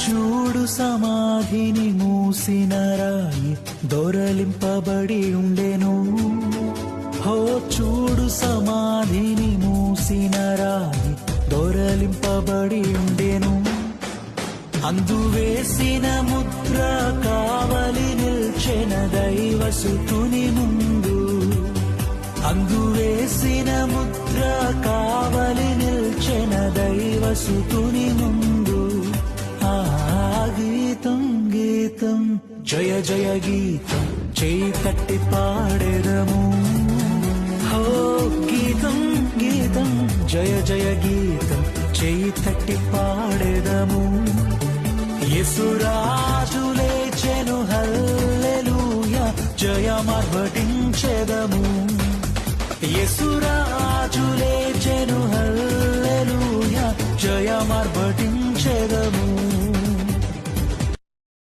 చూడు సమాధిని మూసిన రాయి దొరలింపబడి ఉండెను. హో చూడు సమాధిని మూసిన రాయి దొరలింపబడి ఉండెను. అందు వేసిన ముద్ర కావలి నిల్చెన దైవసుతుని ముందు. అందు వేసిన ముద్ర కావలి నిల్చెన దైవసుతుని ముందు. ఆ గీతం గీతం జయ జయ గీతం చేయి తట్టి పాడెదము. హో గీతం గీతం జయ జయ గీతం చేయి తట్టి పాడెదము. యేసురాజు లేచెను హల్లెలూయా జయమర్భటించెదము. యేసురాజు లేచెను హల్లెలూయా జయమర్భటించెదము.